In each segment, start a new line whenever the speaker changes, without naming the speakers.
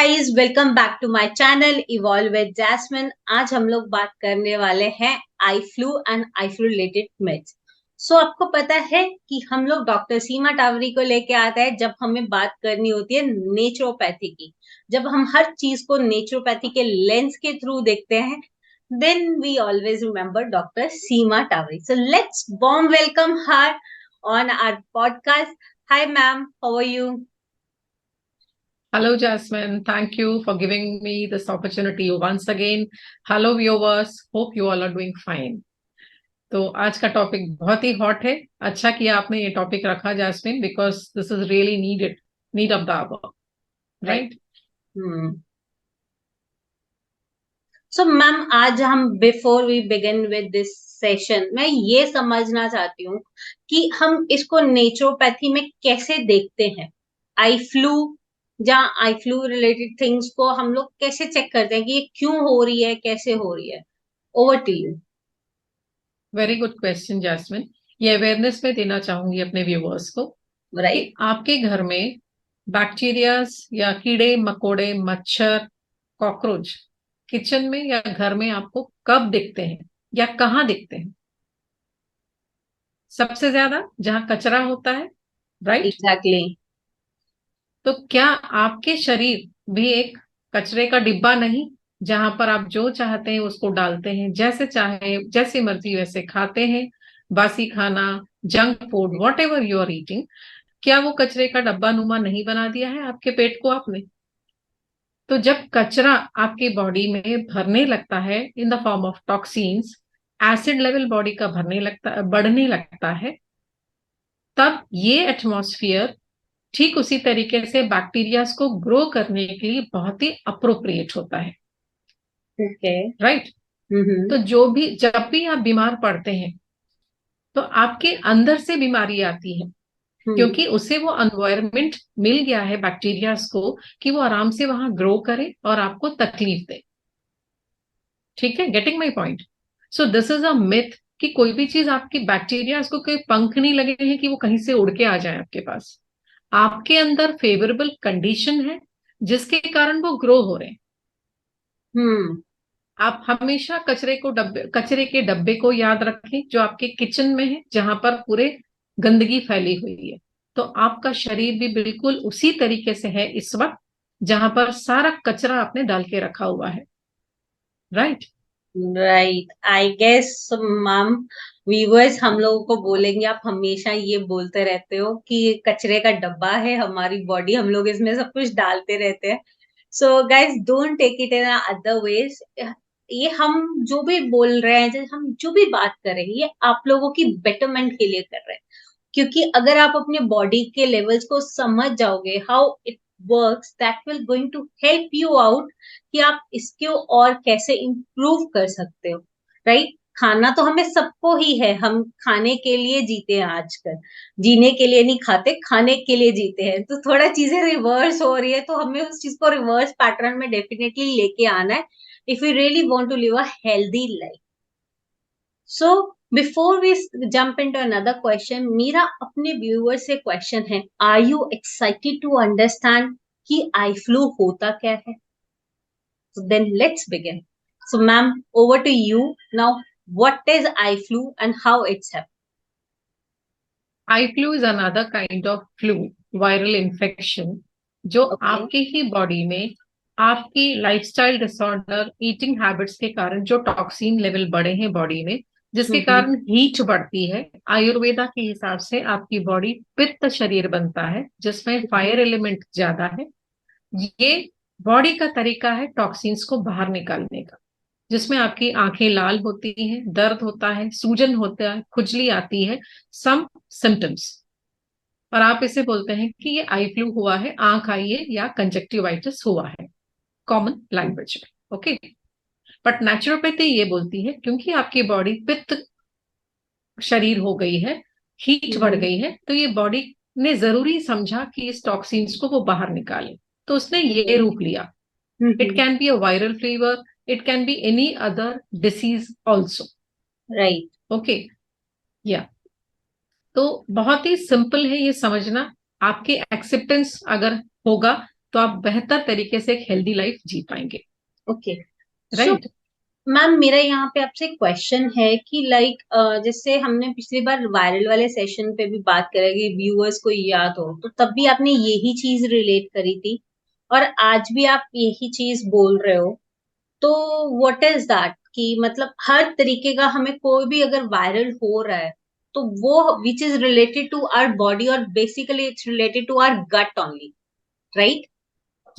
Guys, welcome back to my channel evolve with Jasmine. आज हम लोग बात करने वाले हैं eye flu and eye flu related myths. So आपको पता है कि हम लोग डॉक्टर सीमा टावरी को लेके आते हैं जब हमें बात करनी होती है नेचुरोपैथी की। जब हम हर चीज को नेचुरोपैथी के लेंस के थ्रू देखते हैं, then we always remember doctor Seema Tawari. So let's warm welcome her on our podcast. Hi ma'am, how are you?
Hello, Jasmine. Thank you for giving me this opportunity once again. Hello, viewers. Hope you all are doing fine. तो आज का topic बहुत ही hot है। अच्छा किया आपने ये topic रखा Jasmine, because this is really need of the hour,
right.
Right?
So ma'am, आज हम before we begin with this session, मैं ये समझना चाहती हूँ कि हम इसको नेचुरोपैथी में कैसे देखते हैं। आई फ्लू, जहाँ आई फ्लू रिलेटेड थिंग्स को हम लोग कैसे चेक करते हैं कि ये क्यों हो रही है, कैसे हो रही है। Over to you.
Very good question Jasmine. ये अवेयरनेस में देना चाहूंगी अपने व्यूवर्स को कि
राइट।
आपके घर में बैक्टीरियाज या कीड़े मकोड़े मच्छर कॉकरोच किचन में या घर में आपको कब दिखते हैं या कहाँ दिखते हैं? सबसे ज्यादा जहां कचरा होता है, राइट?
एग्जैक्टली।
तो क्या आपके शरीर भी एक कचरे का डिब्बा नहीं, जहां पर आप जो चाहते हैं उसको डालते हैं, जैसे चाहे जैसे मर्जी वैसे खाते हैं, बासी खाना, junk food, whatever you are eating? क्या वो कचरे का डब्बा नुमा नहीं बना दिया है आपके पेट को आपने? तो जब कचरा आपकी बॉडी में भरने लगता है in the form of toxins, acid level body का बढ़ने लगता है, तब ये एटमॉस्फियर ठीक उसी तरीके से बैक्टीरियाज को ग्रो करने के लिए बहुत ही अप्रोप्रिएट होता है,
ओके।
राइट?
हम्म।
तो जब भी आप बीमार पड़ते हैं तो आपके अंदर से बीमारी आती है,
हम्म।
क्योंकि उसे वो एनवायरनमेंट मिल गया है बैक्टीरियाज को कि वो आराम से वहां ग्रो करे और आपको तकलीफ दे। ठीक है, getting my point? So this is a myth कि कोई भी चीज आपकी बैक्टीरियाज को कोई पंख नहीं लगे हैं कि वो कहीं से उड़ के आ जाए आपके पास। आपके अंदर फेवरेबल कंडीशन है जिसके कारण वो ग्रो हो रहे हैं।
हम्म।
आप हमेशा कचरे के डब्बे को याद रखें जो आपके किचन में है, जहां पर पूरे गंदगी फैली हुई है। तो आपका शरीर भी बिल्कुल उसी तरीके से है इस वक्त, जहां पर सारा कचरा आपने डाल के रखा हुआ है, right?
Right, I guess ma'am, viewers हम लोगों को बोलेंगे आप हमेशा ये बोलते रहते हो कि ये कचरे का डब्बा है हमारी बॉडी, हम लोग इसमें सब कुछ डालते रहते हैं। So guys, don't take it in other ways. ये हम जो भी बोल रहे हैं, हम जो भी बात कर रहे हैं, ये आप लोगों की बेटरमेंट के लिए कर रहे हैं। क्योंकि अगर आप अपने बॉडी के लेवल्स को समझ जाओगे, how it works, that will going to help you out कि आप इसको और कैसे इम्प्रूव कर सकते हो। राइट। खाना तो हमें सबको ही है, हम खाने के लिए जीते हैं आजकल। जीने के लिए नहीं खाते, खाने के लिए जीते हैं। तो थोड़ा चीजें रिवर्स हो रही है, तो हमें उस चीज को रिवर्स पैटर्न में डेफिनेटली लेके आना है if you really want to live a healthy life. So before we jump into another question, मेरा अपने व्यूअर से क्वेश्चन है, are you excited to understand कि आई फ्लू होता क्या है? So then let's begin. So ma'am, over to you now. What is eye flu and how it's happened?
Eye flu is another kind of flu, viral infection, जो
Okay.
आपके ही body में आपकी lifestyle disorder, eating habits के कारण जो toxin level बढ़े हैं body में, जिसके
Mm-hmm.
कारण हीट बढ़ती है। आयुर्वेदा के हिसाब से आपकी बॉडी पित्त शरीर बनता है जिसमें फायर एलिमेंट ज्यादा है। ये बॉडी का तरीका है टॉक्सिन्स को बाहर निकालने का, जिसमें आपकी आंखें लाल होती हैं, दर्द होता है, सूजन होता है, खुजली आती है, सम सिम्टम्स। और आप इसे बोलते हैं कि ये आई फ्लू हुआ है, आंख आई है या कंजक्टिवाइटिस हुआ है, कॉमन लैंग्वेज में। ओके, बट नेचुरोपैथी ये बोलती है क्योंकि आपकी बॉडी पित्त शरीर हो गई है, हीट बढ़
Mm-hmm.
गई है, तो ये बॉडी ने जरूरी समझा कि इस टॉक्सिन्स को वो बाहर निकाले, तो उसने ये
Okay.
रूप लिया। It
Mm-hmm.
Can be a viral fever, it can be any other disease also.
Right.
Okay, या तो बहुत ही सिंपल है ये समझना। आपके एक्सेप्टेंस अगर होगा तो आप बेहतर तरीके से एक हेल्दी लाइफ जी पाएंगे।
ओके। सो
राइट।
मैम, मेरा यहाँ पे आपसे एक क्वेश्चन है कि लाइक जैसे हमने पिछली बार वायरल वाले सेशन पे भी बात करेगी, व्यूअर्स को याद हो तो तब भी आपने यही चीज रिलेट करी थी, और आज भी आप यही चीज बोल रहे हो। तो व्हाट इज दैट कि मतलब हर तरीके का हमें कोई भी अगर वायरल हो रहा है तो वो which is related to our body, और basically it's related to our gut only, right?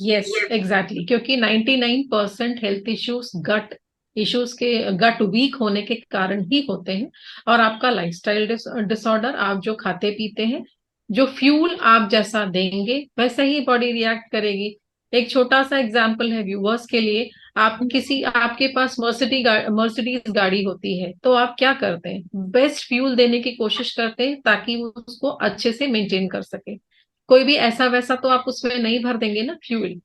Yes exactly, क्योंकि 99% हेल्थ इश्यूज गट इश्यूज के, गट वीक होने के कारण ही होते हैं। और आपका लाइफस्टाइल डिसऑर्डर, आप जो खाते पीते हैं, जो फ्यूल आप जैसा देंगे वैसा ही बॉडी रिएक्ट करेगी। एक छोटा सा एग्जांपल है व्यूवर्स के लिए। आप किसी, आपके पास मर्सिडीज गाड़ी होती है, तो आप क्या करते हैं? बेस्ट फ्यूल देने की कोशिश करते हैं ताकि वो उसको अच्छे से मेंटेन कर सके। कोई भी ऐसा वैसा तो आप उसमें नहीं भर देंगे ना फ्यूल।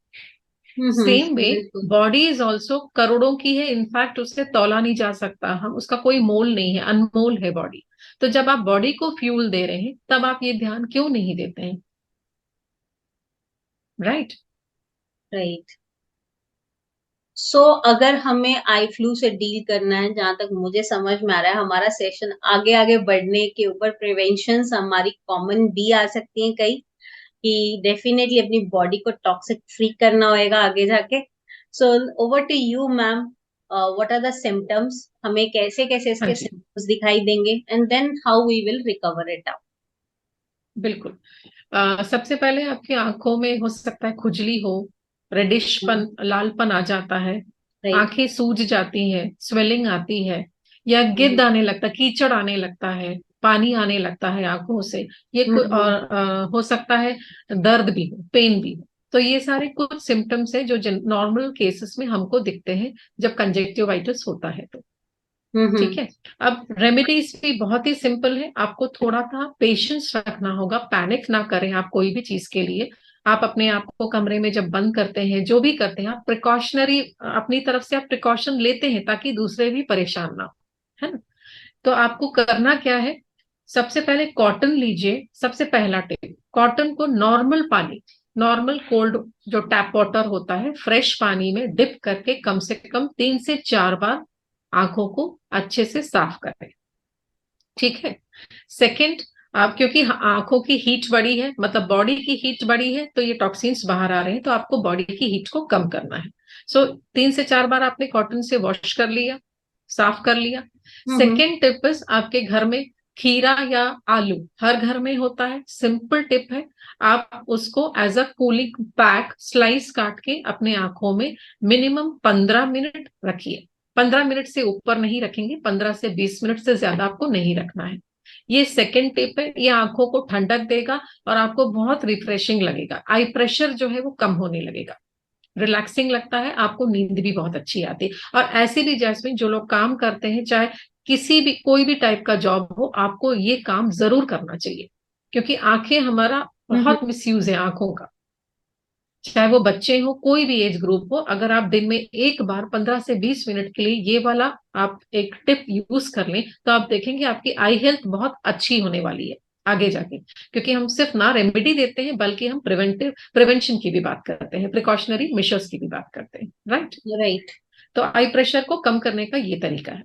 सेम वे
बिल्कुल।
बॉडी इज ऑल्सो करोड़ों की है, इनफैक्ट उससे तौला नहीं जा सकता, हम उसका कोई मोल नहीं है, अनमोल है बॉडी। तो जब आप बॉडी को फ्यूल दे रहे हैं तब आप ये ध्यान क्यों नहीं देते हैं? राइट।
राइट। सो अगर हमें आई फ्लू से डील करना है, जहां तक मुझे समझ में आ रहा है, हमारा सेशन आगे आगे बढ़ने के ऊपर प्रिवेंशन हमारी कॉमन भी आ सकती हैं कई, कि डेफिनेटली अपनी बॉडी को टॉक्सिक फ्री करना होएगा आगे जाके। So over to you ma'am, what are the symptoms, हमें कैसे कैसे
हाँ
इसके
जी,
सिम्टम्स दिखाई देंगे, and then how we will recover it out.
बिल्कुल। सबसे पहले आपकी आंखों में हो सकता है खुजली हो, रेडिशपन, लालपन आ जाता है,
राइट।
आंखें सूज जाती है, स्वेलिंग आती है, या गिद्ध आने लगता, कीचड़ आने लगता है, पानी आने लगता है आंखों से। ये और हो सकता है दर्द भी हो, पेन भी हो। तो ये सारे कुछ सिम्टम्स है जो नॉर्मल केसेस में हमको दिखते हैं जब कंजेक्टिवाइटिस होता है तो। ठीक है। अब रेमेडीज भी बहुत ही सिंपल है, आपको थोड़ा सा पेशेंस रखना होगा, पैनिक ना करें आप कोई भी चीज के लिए। आप अपने आप को कमरे में जब बंद करते हैं, जो भी करते हैं, आप प्रिकॉशनरी अपनी तरफ से आप प्रिकॉशन लेते हैं ताकि दूसरे भी परेशान ना हो, है ना? तो आपको करना क्या है? सबसे पहले कॉटन लीजिए, सबसे पहला टिप। कॉटन को नॉर्मल पानी, नॉर्मल कोल्ड जो टैप वाटर होता है, फ्रेश पानी में डिप करके कम से कम 3 से 4 बार आंखों को अच्छे से साफ करें। ठीक है। सेकंड, आप क्योंकि आंखों की हीट बढ़ी है, मतलब बॉडी की हीट बढ़ी है, तो ये टॉक्सिन्स बाहर आ रहे हैं, तो आपको बॉडी की हीट को कम करना है। सो 3 से 4 बार आपने कॉटन से वॉश कर लिया, साफ कर लिया। सेकेंड टिप इज, आपके घर में खीरा या आलू हर घर में होता है, सिंपल टिप है। आप उसको as a cooling pack slice काट के अपने आंखों में मिनिमम 15 मिनट रखिए। 15 मिनट से ऊपर नहीं रखेंगे, 15 से 20 मिनट से ज्यादा आपको नहीं रखना है। ये सेकेंड टिप है, ये आंखों को ठंडक देगा और आपको बहुत रिफ्रेशिंग लगेगा, आई प्रेशर जो है वो कम होने लगेगा, रिलैक्सिंग लगता है, आपको नींद भी बहुत अच्छी आती है। और ऐसे भी जैस्मिन, जो लोग काम करते हैं, चाहे किसी भी कोई भी टाइप का जॉब हो, आपको ये काम जरूर करना चाहिए, क्योंकि आंखें हमारा बहुत मिसयूज है आंखों का। चाहे वो बच्चे हो, कोई भी एज ग्रुप हो, अगर आप दिन में एक बार 15 से 20 मिनट के लिए ये वाला आप एक टिप यूज कर लें, तो आप देखेंगे आपकी आई हेल्थ बहुत अच्छी होने वाली है आगे जाके। क्योंकि हम सिर्फ ना रेमेडी देते हैं, बल्कि हम प्रिवेंशन की भी बात करते हैं, प्रिकॉशनरी मेजर्स की भी बात करते हैं। राइट।
राइट।
तो आई प्रेशर को कम करने का ये तरीका है।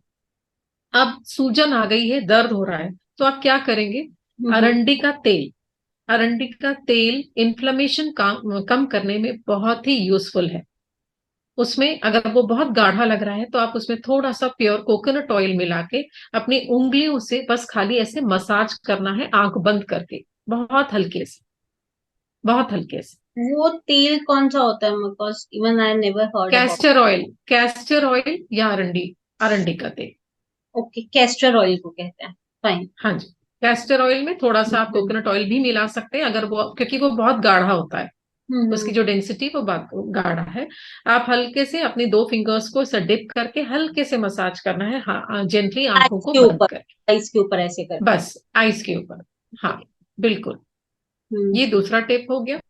अब सूजन आ गई है, दर्द हो रहा है, तो आप क्या करेंगे? अरंडी का तेल, अरंडी का तेल इन्फ्लेमेशन कम करने में बहुत ही यूजफुल है। उसमें अगर वो बहुत गाढ़ा लग रहा है तो आप उसमें थोड़ा सा प्योर कोकोनट ऑयल मिला के अपनी उंगलियों से बस खाली ऐसे मसाज करना है, आंख बंद करके, बहुत हल्के से, बहुत हल्के से।
वो तेल कौन सा होता है? Because even I never heard about.
Castor oil, castor oil या अरंडी, अरंडी का तेल।
ओके, कैस्टर ऑयल को कहते हैं। फाइन।
हाँ जी। कैस्टर ऑयल में थोड़ा सा आप कोकोनट ऑयल भी मिला सकते हैं, अगर वो, क्योंकि वो बहुत गाढ़ा होता है, उसकी जो डेंसिटी वो गाढ़ा है। आप हल्के से अपनी 2 फिंगर्स को इसे डिप करके हल्के से मसाज करना है, हाँ, जेंटली आंखों
आइस
को
के
बंद
ऊपर,
करके,
आइस के ऊपर ऐसे करके।
बस आइस के ऊपर। हाँ, बिल्कुल।
हम्म।
ये दूसरा टिप हो गया।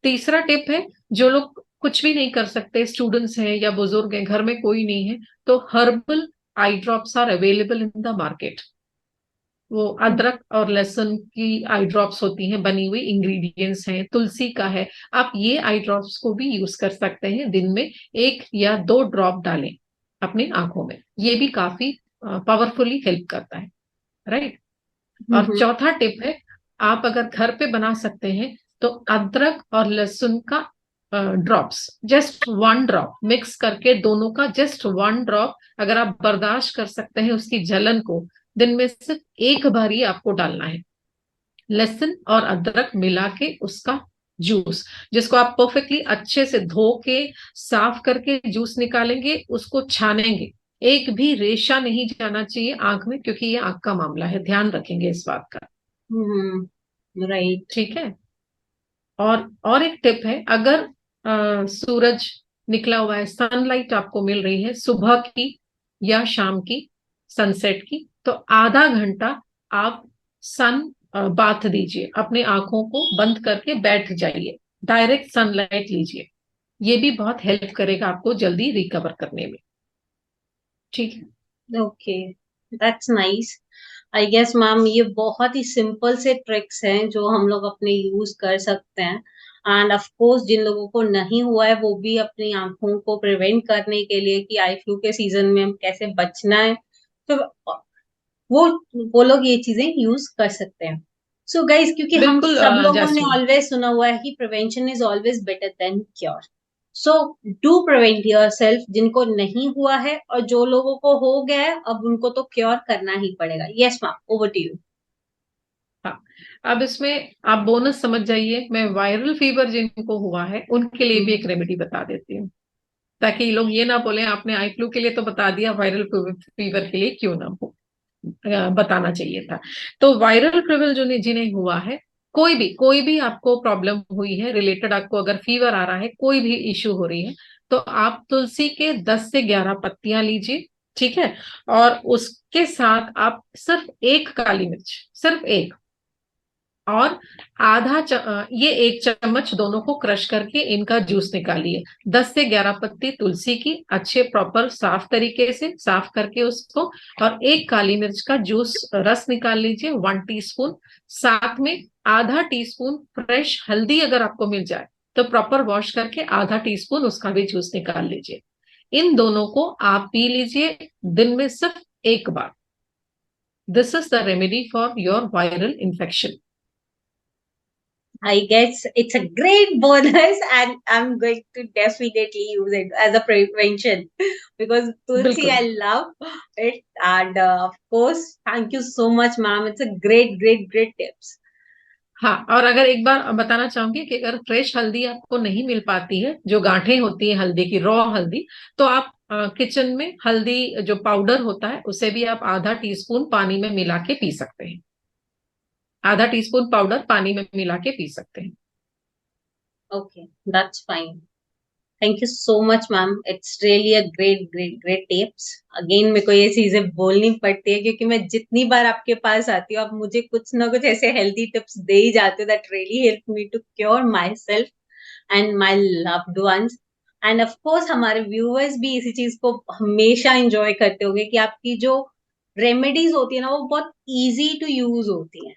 तीसरा टिप है, जो लोग कुछ भी नहीं कर सकते, स्टूडेंट्स हैं या बुजुर्ग हैं, घर में कोई नहीं है, तो herbal eye drops are available in the market. वो अदरक और लहसुन की आई ड्रॉप्स होती हैं, बनी हुई इंग्रेडिएंट्स हैं, तुलसी का है। आप ये आई ड्रॉप्स को भी यूज कर सकते हैं, दिन में 1 या 2 ड्रॉप डालें अपनी आंखों में, ये भी काफी पावरफुली हेल्प करता है, राइट। और
हम्म।
चौथा टिप है, आप अगर घर पे बना सकते हैं तो अदरक और लहसुन का ड्रॉप्स, जस्ट 1 ड्रॉप मिक्स करके, दोनों का जस्ट 1 ड्रॉप, अगर आप बर्दाश्त कर सकते हैं उसकी जलन को, दिन में सिर्फ एक बार ही आपको डालना है। लहसुन और अदरक मिला के उसका जूस, जिसको आप परफेक्टली अच्छे से धो के साफ करके जूस निकालेंगे, उसको छानेंगे, एक भी रेशा नहीं जाना चाहिए आंख में, क्योंकि ये आंख का मामला है, ध्यान रखेंगे इस बात का।
राइट।
ठीक है। और एक टिप है, अगर सूरज निकला हुआ है, सनलाइट आपको मिल रही है सुबह की या शाम की, सनसेट की, तो आधा घंटा आप सन बाथ दीजिए, अपने आंखों को बंद करके बैठ जाइए, डायरेक्ट सनलाइट लीजिए, ये भी बहुत हेल्प करेगा आपको जल्दी रिकवर करने में। ठीक है।
Okay, that's nice. I guess ma'am ये बहुत ही सिंपल से ट्रिक्स हैं जो हम लोग अपने यूज कर सकते हैं। एंड ऑफ कोर्स जिन लोगों को नहीं हुआ है वो भी अपनी आंखों को प्रिवेंट करने के लिए कि आई फ्लू के सीजन में हम कैसे बचना है, तो वो वो लोग ये चीजें यूज कर सकते हैं। सो गाइस, क्योंकि हम
बिल्कुल
सब लोगों ने
जैस्मिन।
ऑलवेज सुना हुआ है कि prevention is always better than cure. So do prevent yourself, जिनको नहीं हुआ है, और जो लोगों को हो गया है अब उनको तो क्योर करना ही पड़ेगा। Yes ma'am, over to you.
हाँ, अब इसमें आप बोनस समझ जाइए, मैं वायरल फीवर जिनको हुआ है उनके लिए भी एक रेमेडी बता देती हूँ, ताकि ये लोग ये ना बोले आपने आई फ्लू के लिए तो बता दिया, वायरल फीवर के लिए क्यों ना हो, बताना चाहिए था। तो वायरल फीवर जो जिन्हें हुआ है, कोई भी आपको प्रॉब्लम हुई है रिलेटेड, आपको अगर फीवर आ रहा है, कोई भी इश्यू हो रही है, तो आप तुलसी के 10 से 11 पत्तियां लीजिए। ठीक है। और उसके साथ आप सिर्फ एक काली मिर्च, सिर्फ एक, और ये 1 चम्मच दोनों को क्रश करके इनका जूस निकालिए। 10 से 11 पत्ती तुलसी की अच्छे प्रॉपर साफ तरीके से साफ करके उसको, और एक काली मिर्च का जूस रस निकाल लीजिए 1 टीस्पून। साथ में ½ टीस्पून फ्रेश हल्दी अगर आपको मिल जाए तो प्रॉपर वॉश करके ½ टीस्पून उसका भी जूस निकाल लीजिए। इन दोनों को आप पी लीजिए दिन में सिर्फ एक बार। This is the remedy for your viral infection.
I guess it's a great bonus, and I'm going to definitely use it as a prevention because Tulsi,
बिल्कुल।
I love it. And of course, thank you so much, ma'am. It's a great, great, great tips.
हाँ, और अगर एक बार बताना चाहूंगी कि अगर fresh हल्दी आपको नहीं मिल पाती है, जो गांठें होती है हल्दी की, रॉ हल्दी, तो आप किचन में हल्दी जो पाउडर होता है उसे भी आप ½ टीस्पून पानी में मिला के पी सकते हैं। ½ टीस्पून पाउडर पानी में मिला के पी सकते हैं।
Okay, that's fine. Thank you so much, ma'am. It's really a great, great, great tips. Again, मेरे को ये चीजें बोलनी पड़ती है क्योंकि मैं जितनी बार आपके पास आती हूँ, आप मुझे कुछ ना कुछ ऐसे हेल्दी टिप्स दे ही जाते हो that really help me to cure myself and my loved ones. And of course, हमारे व्यूअर्स भी इसी चीज को हमेशा enjoy करते होंगे कि आपकी जो रेमेडीज होती है ना वो बहुत easy to use होती हैं।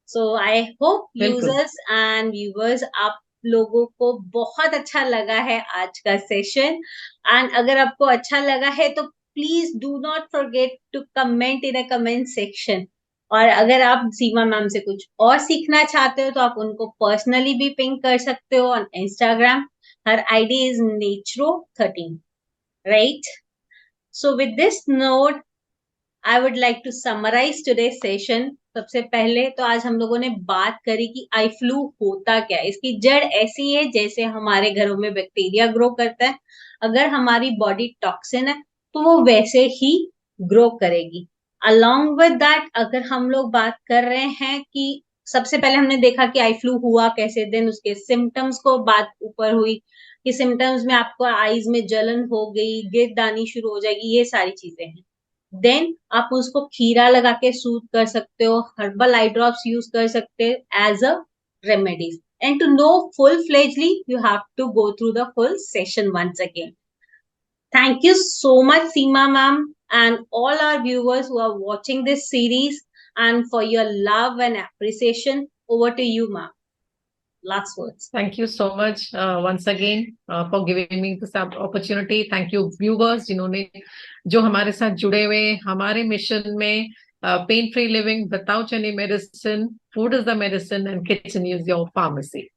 सो आई होप
बिल्कुल।
यूजर्स एंड व्यूअर्स आप लोगों को बहुत अच्छा लगा है आज का सेशन। एंड अगर आपको अच्छा लगा है तो please do not forget to comment in a comment section. और अगर आप सीमा मैम से कुछ और सीखना चाहते हो तो आप उनको पर्सनली भी पिंग कर सकते हो ऑन इंस्टाग्राम। हर आईडी इज नेचरो13, right? So with this note I would like to summarize today session. सबसे पहले तो आज हम लोगों ने बात करी कि आई फ्लू होता क्या है। इसकी जड़ ऐसी है जैसे हमारे घरों में बैक्टीरिया ग्रो करता है। अगर हमारी बॉडी टॉक्सिन है तो वो वैसे ही ग्रो करेगी। अलोंग विद दैट, अगर हम लोग बात कर रहे हैं कि सबसे पहले हमने देखा कि आई फ्लू हुआ कैसे, देन उसके सिम्टम्स को बात ऊपर हुई कि सिम्टम्स में आपको आईज में जलन हो गई, गिरद आनी शुरू हो जाएगी, ये सारी चीजें हैं। देन आप उसको खीरा लगा के सूट कर सकते हो, हर्बल आई ड्रॉप्स यूज कर सकते हो as a remedies. And to know full fledgedly you have to go through the full session once again. Thank you so much Seema ma'am and all our viewers who are watching this series, and for your love and appreciation. Over to you, ma'am. Last words.
Thank you so much once again for giving me this opportunity. Thank you viewers जिन्होंने जो हमारे साथ जुड़े हुए हमारे mission में pain free living without any medicine. Food is the medicine and kitchen is your pharmacy.